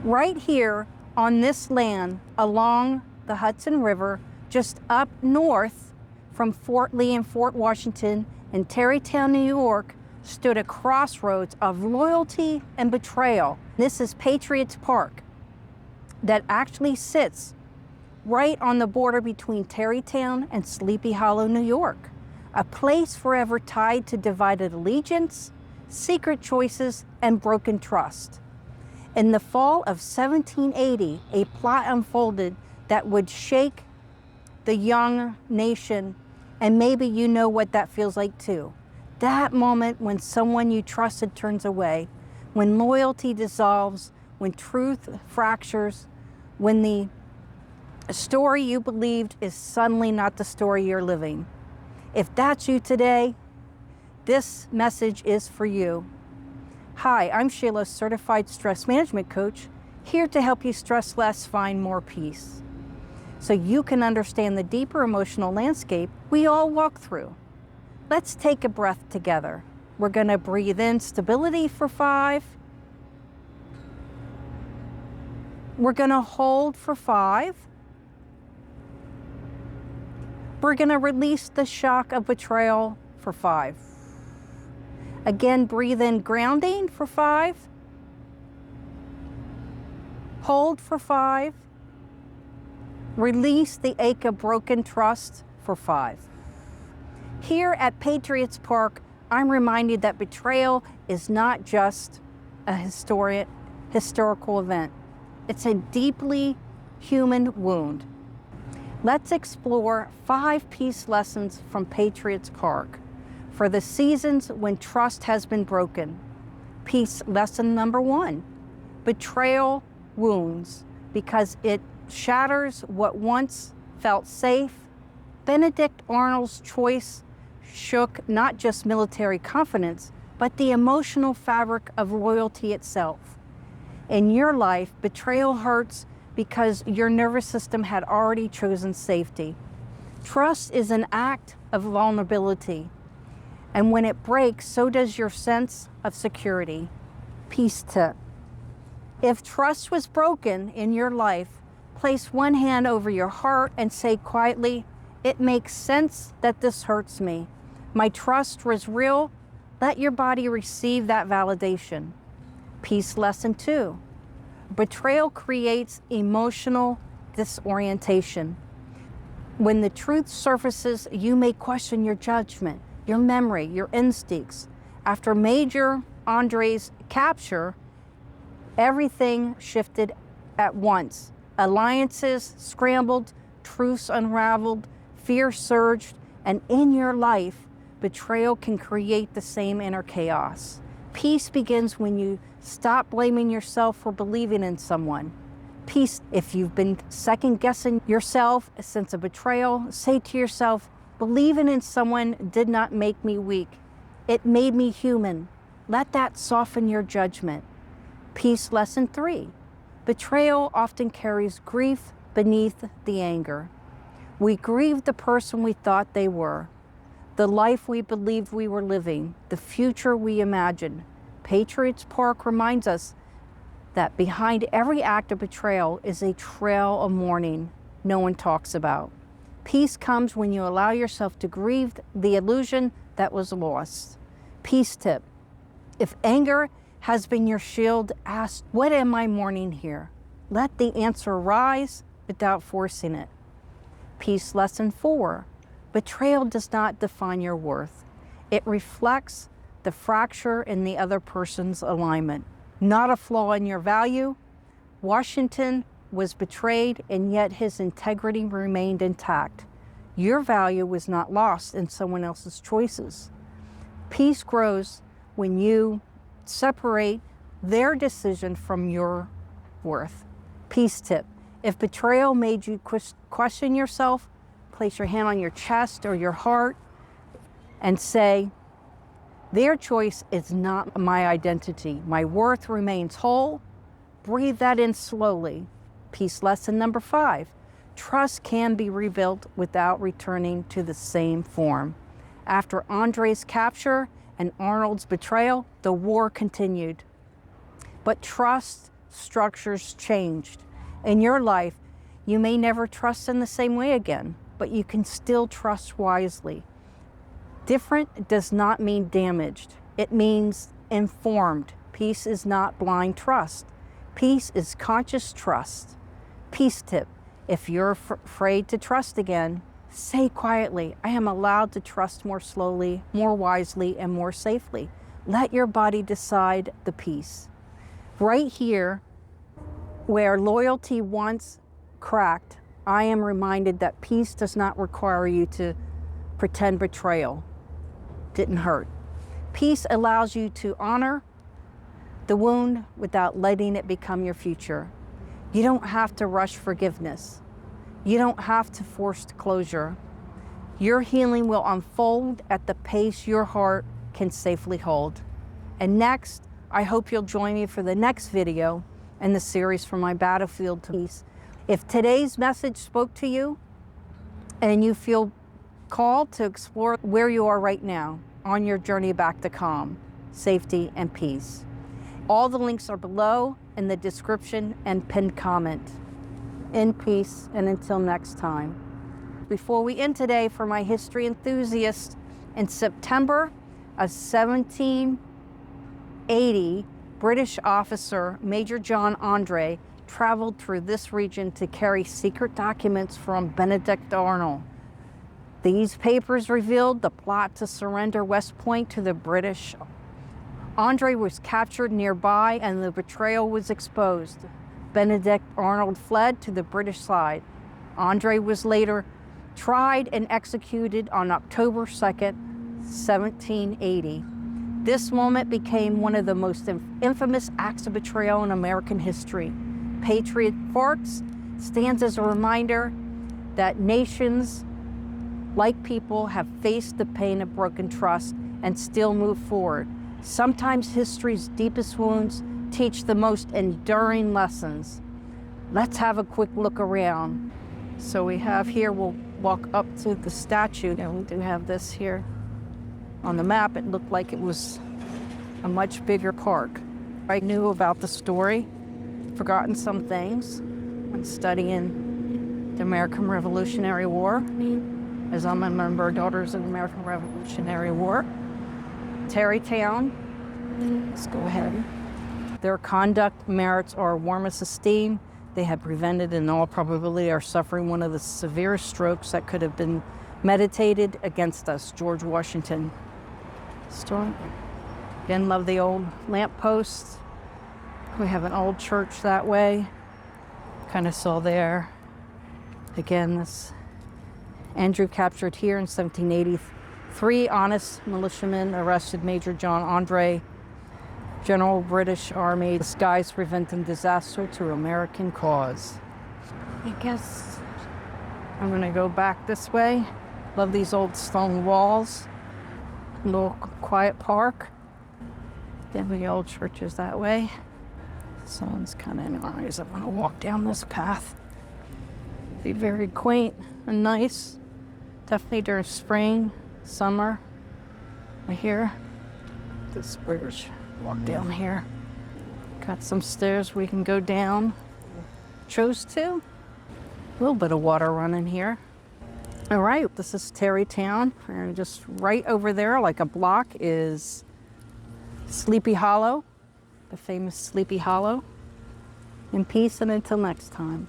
Right here on this land along the Hudson River, just up north from Fort Lee and Fort Washington and Tarrytown, New York, stood a crossroads of loyalty and betrayal. This is Patriots Park that actually sits right on the border between Tarrytown and Sleepy Hollow, New York. A place forever tied to divided allegiance, secret choices, and broken trust. In the fall of 1780, a plot unfolded that would shake the young nation, and maybe you know what that feels like too. That moment when someone you trusted turns away, when loyalty dissolves, when truth fractures, when the story you believed is suddenly not the story you're living. If that's you today, this message is for you. Hi, I'm Sheila, certified stress management coach, here to help you stress less, find more peace, so you can understand the deeper emotional landscape we all walk through. Let's take a breath together. We're going to breathe in stability for 5. We're going to hold for 5. We're going to release the shock of betrayal for 5. Again, breathe in grounding for 5. Hold for 5. Release the ache of broken trust for 5. Here at Patriots Park, I'm reminded that betrayal is not just a historical event. It's a deeply human wound. Let's explore 5 peace lessons from Patriots Park for the seasons when trust has been broken. Peace lesson number 1, betrayal wounds because it shatters what once felt safe. Benedict Arnold's choice shook not just military confidence, but the emotional fabric of loyalty itself. In your life, betrayal hurts because your nervous system had already chosen safety. Trust is an act of vulnerability, and when it breaks, so does your sense of security. Peace tip. If trust was broken in your life, place one hand over your heart and say quietly, "It makes sense that this hurts me. My trust was real." Let your body receive that validation. Peace lesson 2. Betrayal creates emotional disorientation. When the truth surfaces, you may question your judgment, your memory, your instincts. After Major André's capture, everything shifted at once. Alliances scrambled, truths unraveled, fear surged, and in your life, betrayal can create the same inner chaos. Peace begins when you stop blaming yourself for believing in someone. Peace, if you've been second-guessing yourself since a betrayal, say to yourself, believing in someone did not make me weak. It made me human. Let that soften your judgment. Peace lesson 3. Betrayal often carries grief beneath the anger. We grieve the person we thought they were, the life we believed we were living, the future we imagined. Patriots Park reminds us that behind every act of betrayal is a trail of mourning no one talks about. Peace comes when you allow yourself to grieve the illusion that was lost. Peace tip. If anger has been your shield, ask, what am I mourning here? Let the answer rise without forcing it. Peace lesson 4. Betrayal does not define your worth. It reflects the fracture in the other person's alignment, not a flaw in your value. Washington was betrayed, and yet his integrity remained intact. Your value was not lost in someone else's choices. Peace grows when you separate their decision from your worth. Peace tip. If betrayal made you question yourself, place your hand on your chest or your heart and say, their choice is not my identity. My worth remains whole. Breathe that in slowly. Peace lesson number 5. Trust can be rebuilt without returning to the same form. After André's capture and Arnold's betrayal, the war continued. But trust structures changed. In your life, you may never trust in the same way again, but you can still trust wisely. Different does not mean damaged. It means informed. Peace is not blind trust. Peace is conscious trust. Peace tip: if you're afraid to trust again, say quietly, I am allowed to trust more slowly, more wisely, and more safely. Let your body decide the peace. Right here, where loyalty once cracked, I am reminded that peace does not require you to pretend betrayal didn't hurt. Peace allows you to honor the wound without letting it become your future. You don't have to rush forgiveness. You don't have to force closure. Your healing will unfold at the pace your heart can safely hold. And next, I hope you'll join me for the next video in the series From My Battlefield to Peace. If today's message spoke to you and you feel called to explore where you are right now on your journey back to calm, safety, and peace, all the links are below in the description and pinned comment. In peace, and until next time. Before we end today, for my history enthusiasts, in September of 1780, British officer Major John André traveled through this region to carry secret documents from Benedict Arnold. These papers revealed the plot to surrender West Point to the British. André was captured nearby and the betrayal was exposed. Benedict Arnold fled to the British side. André was later tried and executed on October 2nd, 1780. This moment became one of the most infamous acts of betrayal in American history. Patriots Park stands as a reminder that nations, like people, have faced the pain of broken trust and still move forward. Sometimes history's deepest wounds teach the most enduring lessons. Let's have a quick look around. So we have here, we'll walk up to the statue, and we do have this here. On the map, it looked like it was a much bigger park. I knew about the story, forgotten some things when studying the American Revolutionary War, as I'm a member of Daughters of the American Revolutionary War. Tarrytown, let's go ahead. Their conduct merits our warmest esteem. They have prevented, in all probability, our suffering one of the severest strokes that could have been meditated against us. George Washington. Storm. Again, love the old lampposts. We have an old church that way. Kind of saw there. Again, this Andrew captured here in 1783. Honest militiamen arrested Major John André, General British Army, disguise preventing disaster to American cause. I guess I'm gonna go back this way. Love these old stone walls. Little quiet park. Then the old churches that way. Sun's kind of in my eyes. I'm gonna walk down this path. Be very quaint and nice. Definitely during spring, summer. Right here, this bridge. Walk down here. Got some stairs we can go down. Chose to. A little bit of water running here. All right, this is Tarrytown. And just right over there, like a block, is Sleepy Hollow, the famous Sleepy Hollow. In peace and until next time.